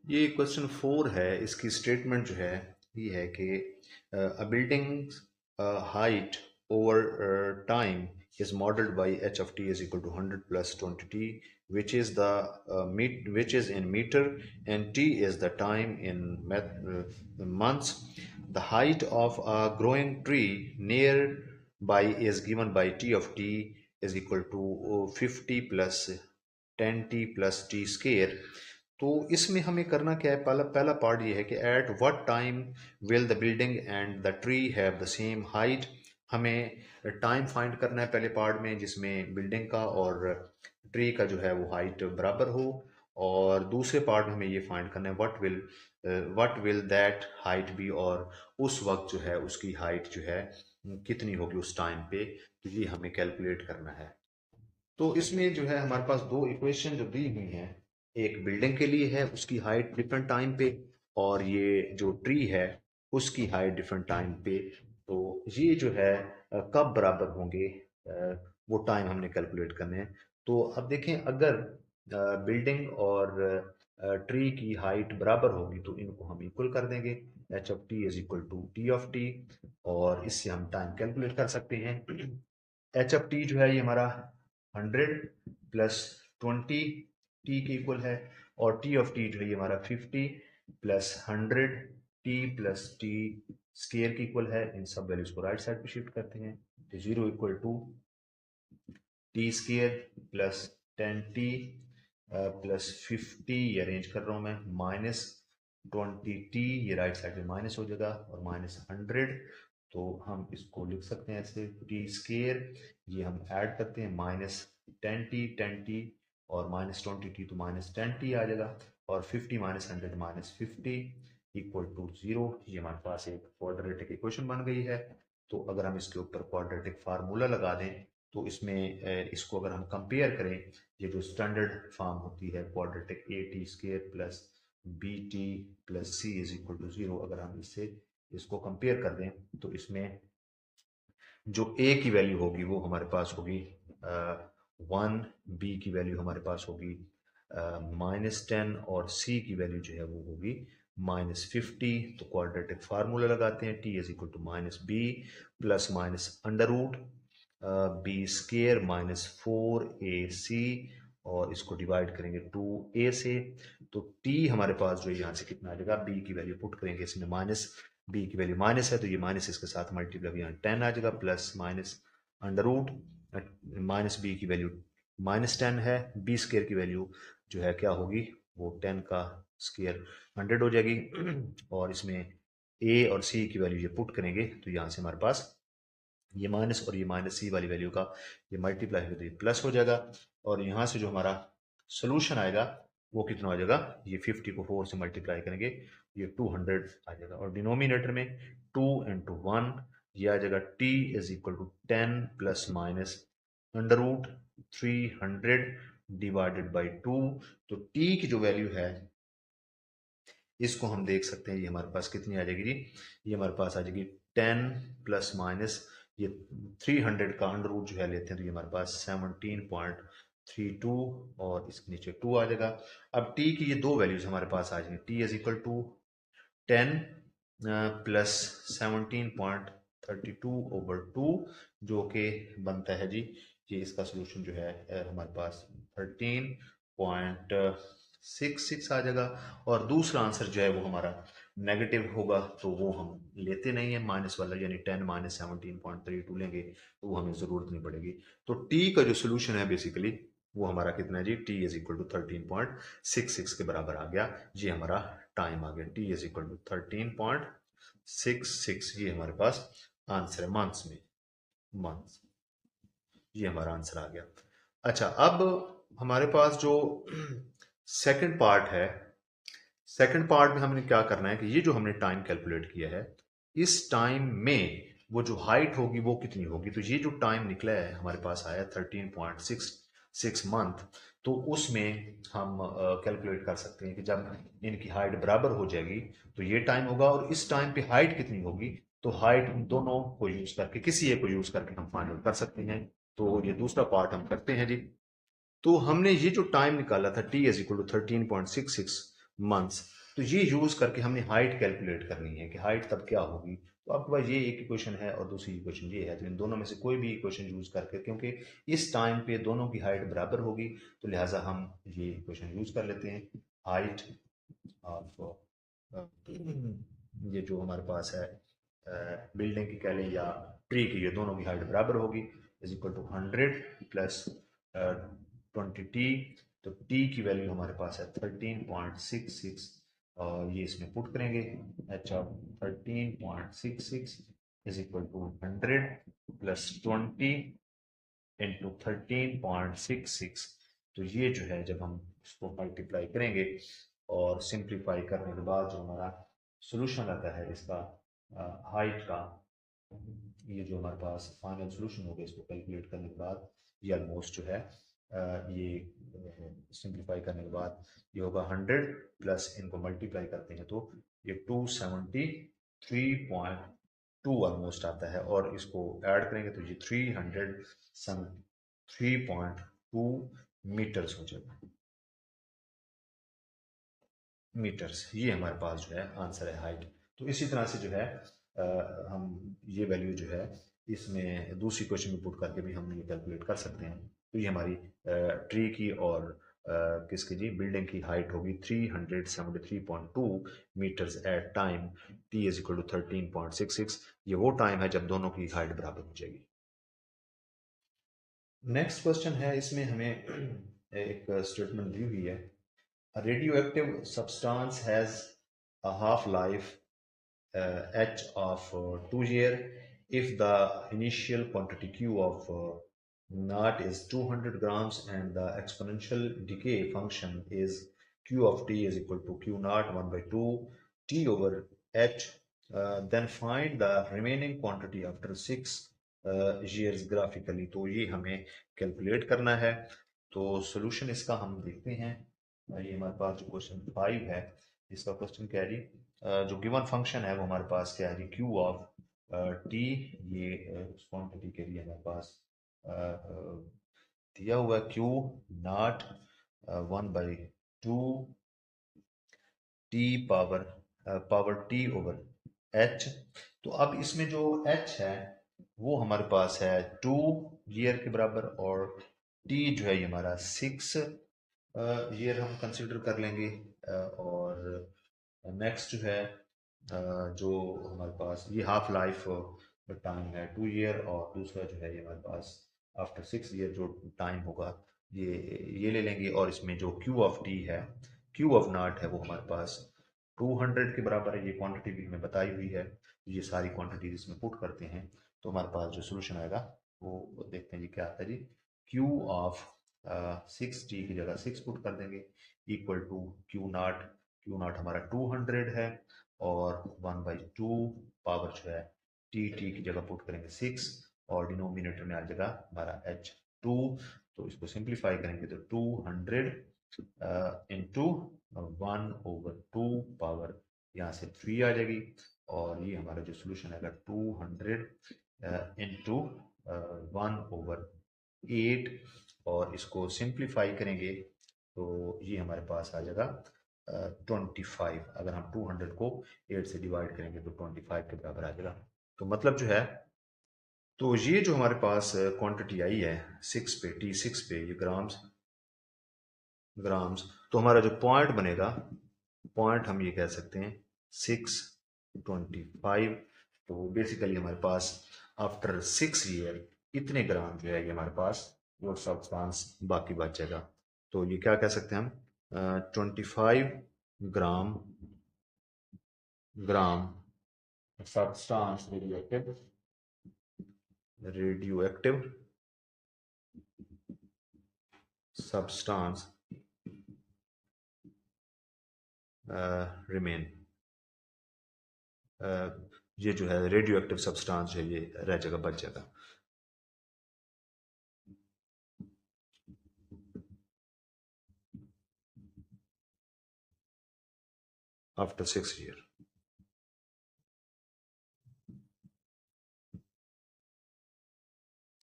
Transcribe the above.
ये क्वेश्चन 4 है। इसकी स्टेटमेंट जो है ये है कि a building height over time is modeled by h of t is equal to 100 plus 20t, which is the which is in meter, and t is the time in months. The height of a growing tree nearby is given by t of t is equal to 50 plus 10t plus t square. तो इसमें हमें करना क्या है, पहला पहला part ये है कि at what time will the building and the tree have the same height. हमें टाइम फाइंड करना है पहले पार्ट में, जिसमें बिल्डिंग का और ट्री का जो है वो हाइट बराबर हो, और दूसरे पार्ट में हमें ये फाइंड करना है what will that height be, और उस वक्त जो है उसकी हाइट जो है कितनी होगी उस टाइम पे। तो ये हमें कैलकुलेट करना है। तो इसमें जो है हमारे पास दो इक्वेशन जो दी हुई हैं, एक बिल्डिंग के लिए है उसकी हाइट डिफरेंट टाइम पे, और ये जो ट्री है उसकी हाइट डिफरेंट टाइम पे। तो ये जो है कब बराबर होंगे, वो टाइम हमने कैलकुलेट करने हैं। तो अब देखें, अगर बिल्डिंग और ट्री की हाइट बराबर होगी तो इनको हम इक्वल कर देंगे। H of t is equal to t of t, और इससे हम टाइम कैलकुलेट कर सकते हैं। एच ऑफ टी जो है ये हमारा 100 प्लस 20 टी के इक्वल है, और टी ऑफ टी जो है ये हमारा 50 plus 100 T plus T square के इक्वल है। इन सब वैल्यूज को राइट साइड पे शिफ्ट करते हैं तो 0 equal to t square plus 10t plus 50, ये अरेंज कर रहा हूँ मैं, माइनस 20t, ये राइट साइड में माइनस हो जाएगा, और माइनस 100। तो हम इसको लिख सकते हैं ऐसे, टी स्केयर, ये हम ऐड करते हैं, माइनस 10t और माइनस 20t, तो माइनस 10t आ जाएगा, और 50 माइनस 100 माइनस 50 इक्वल टू 0। ये हमारे पास एक क्वाड्रेटिक इक्वेशन बन गई है। तो अगर हम इसके ऊपर क्वाड्रेटिक फार्मूला लगा दें तो इसमें इसको अगर हम कंपेयर करें, ये जो स्टैंडर्ड फॉर्म होती है quadratic a t square plus b t plus c is equal to 0, अगर हम इससे इसको कंपेयर कर दें तो इसमें जो ए की वैल्यू होगी वो हमारे पास होगी 1, बी की वैल्यू हमारे पास होगी -10, और सी की वैल्यू जो है वो होगी -50। तो क्वाड्रेटिक फार्मूला लगाते हैं, t is equal to minus b plus minus under root b square minus 4ac, और इसको डिवाइड करेंगे 2a से। तो t हमारे पास जो यहाँ से कितना आ जाएगा, b की वैल्यू पुट करेंगे इसमें, माइनस b की वैल्यू माइनस है तो ये माइनस इसके साथ मल्टीप्लाई, यहाँ 10 आ जाएगा, plus minus under root minus b की वैल्यू -10 है, बी स्केयर की वैल्यू जो है क्या होगी, वो 10 का स्केयर 100 हो जाएगी, और इसमें ए और सी की वैल्यू ये पुट करेंगे तो यहाँ से हमारे पास ये माइनस और ये माइनस सी वाली वैल्यू का ये मल्टीप्लाई हो तो ये प्लस हो जाएगा, और यहाँ से जो हमारा सोल्यूशन आएगा वो कितना हो जाएगा, ये 50 को 4 से मल्टीप्लाई करेंगे ये 200 आ जाएगा, और डिनोमिनेटर में 2 इंटू 1 ये आ जाएगा, t is equal to 10 plus minus under root 300 divided by 2। तो t की जो वैल्यू है इसको हम देख सकते हैं, ये हमारे पास कितनी आ जाएगी जी, ये हमारे पास आ जाएगी 10 प्लस माइनस ये 300 का अंडर रूट जो है लेते हैं तो ये हमारे पास 17.32, और इसके नीचे 2 आ जाएगा। अब t की ये दो वैल्यूज हमारे पास आ जाएंगी, t is equal to 10 plus 17.32 over 2, जो कि बनता है जी, ये इसका सोल्यूशन जो है हमारे पास 13.66 आ जाएगा। और दूसरा आंसर जो है वो हमारा नेगेटिव होगा, तो वो हम लेते नहीं है, माइनस वाला, यानी 10 माइनस 17.32 लेंगे तो वो हमें ज़रूरत नहीं पड़ेगी। तो टी का जो सोल्यूशन है बेसिकली वो हमारा कितना है जी, टी इज इक्वल टू 13.66 के बराबर आ गया। ये हमारा टाइम आ गया, टी इज इक्वल टू 13.66, ये हमारे पास आंसर है मंथ्स में, मंथ्स, ये हमारा आंसर आ गया। अच्छा, अब हमारे पास जो सेकंड पार्ट है, सेकंड पार्ट में हमने क्या करना है कि ये जो हमने टाइम कैलकुलेट किया है, इस टाइम में वो जो हाइट होगी वो कितनी होगी। तो ये जो टाइम निकला है हमारे पास आया 13.66 मंथ, तो उसमें हम कैलकुलेट कर सकते हैं कि जब इनकी हाइट बराबर हो जाएगी तो ये टाइम होगा, और इस टाइम पे हाइट कितनी होगी, तो हाइट उन दोनों को यूज करके, किसी एक को यूज करके हम फाइंड आउट कर सकते हैं। तो ये दूसरा पार्ट हम करते हैं जी। तो हमने ये जो टाइम निकाला था, t is equal to 13.66, months. तो ये यूज़ करके हमने हाइट कैलकुलेट करनी है कि हाइट तब क्या होगी। तो आपके पास ये एक इक्वेशन है और दूसरी इक्वेशन ये है, तो इन दोनों में से कोई भी इक्वेशन यूज़ करके, क्योंकि इस टाइम पे दोनों की हाइट बराबर होगी, तो लिहाजा हम ये इक्वेशन यूज़ कर लेते हैं। हाइट ऑफ ये जो हमारे पास है बिल्डिंग की कह लें या ट्री की, ये दोनों की हाइट बराबर होगी, is equal to 100 plus 20t। तो t की वैल्यू हमारे पास है 13.66, और ये इसमें पुट करेंगे। h of 13.66 is equal to 100 plus 20 into 13.66। तो ये जो है जब हम इसको मल्टीप्लाई करेंगे और सिंप्लीफाई करने के बाद जो हमारा सोल्यूशन आता है इसका हाइट का, ये जो हमारे पास फाइनल सोल्यूशन होगा इसको कैलकुलेट करने के बाद, ये ऑलमोस्ट जो है ये सिंप्लीफाई करने के बाद ये होगा 100 प्लस इनको मल्टीप्लाई करते हैं तो ये 273.2 ऑलमोस्ट आता है, और इसको ऐड करेंगे तो ये 303.2 मीटर्स हो जाएगा। मीटर्स, ये हमारे पास जो है आंसर है हाइट। तो इसी तरह से जो है हम ये वैल्यू जो है इसमें दूसरी क्वेश्चन में पुट करके भी हम ये कैलकुलेट कर सकते हैं। तो ये हमारी ट्री की और किसकी जी बिल्डिंग की हाइट होगी 373.2 meters at time t is equal to 13.66। ये वो टाइम है जब दोनों की हाइट बराबर हो जाएगी। नेक्स्ट क्वेश्चन है, इसमें हमें एक स्टेटमेंट दी हुई है। A radioactive substance has a half-life H of 2 year if the initial quantity Q of naught is 200 grams and the exponential decay function is Q of t is equal to Q naught 1 by 2 T over H. Then find the remaining quantity after 6 years graphically। तो ये हमें calculate करना है। तो solution इसका हम देखते हैं। ये हमारे पास जो क्वेश्चन 5 है, इसका क्वेश्चन क्या है जी, जो गिवन फंक्शन है वो हमारे पास क्या है जी, क्यू ऑफ टी। ये उस क्वांटिटी के लिए हमारे पास दिया हुआ है Q not 1/2 T power T over H. तो अब इसमें जो एच है वो हमारे पास है 2 ईयर के बराबर, और टी जो है ये हमारा 6 ईयर हम कंसिडर कर लेंगे। और नेक्स्ट जो है जो हमारे पास ये हाफ लाइफ टाइम है 2 ईयर, और दूसरा जो है ये हमारे पास आफ्टर 6 ईयर जो टाइम होगा ये ले लेंगे। और इसमें जो क्यू ऑफ टी है, क्यू ऑफ नॉट है वो हमारे पास 200 के बराबर है। ये क्वांटिटी भी हमें बताई हुई है, ये सारी क्वांटिटीज इसमें पुट करते हैं तो हमारे पास जो सोल्यूशन आएगा वो देखते हैं जी क्या आता है जी। क्यू ऑफ 6t की जगह 6 पुट कर देंगे, इक्वल टू क्यू नॉट हमारा 200 है, और 1/2 पावर जो है टी की जगह पुट करेंगे 6, और डिनोमिनेटर में आ जाएगा हमारा h2। तो इसको सिंप्लीफाई करेंगे तो 200 इंटू 1/2 पावर यहाँ से 3 आ जाएगी, और ये हमारा जो सोल्यूशन है 200 इंटू 1/8, और इसको सिंप्लीफाई करेंगे तो ये हमारे पास आ जाएगा 25। अगर हम 200 को 8 से डिवाइड करेंगे तो 25 के बराबर आ जाएगा। तो मतलब जो है, तो ये जो हमारे पास क्वांटिटी आई है 6 पे, T6 पे, ये ग्राम्स, तो हमारा जो पॉइंट बनेगा, पॉइंट हम ये कह सकते हैं 625। तो बेसिकली हमारे पास आफ्टर 6 ईयर इतने ग्राम जो है ये हमारे पास वो सब्सटेंस बाकी बच जाएगा। तो ये क्या कह सकते हैं हम, 25 gram gram substance radioactive substance remain. ये जो है रेडियो एक्टिव सब्सटेंस है ये रह जाएगा, बच जाएगा आफ्टर 6 ईयर।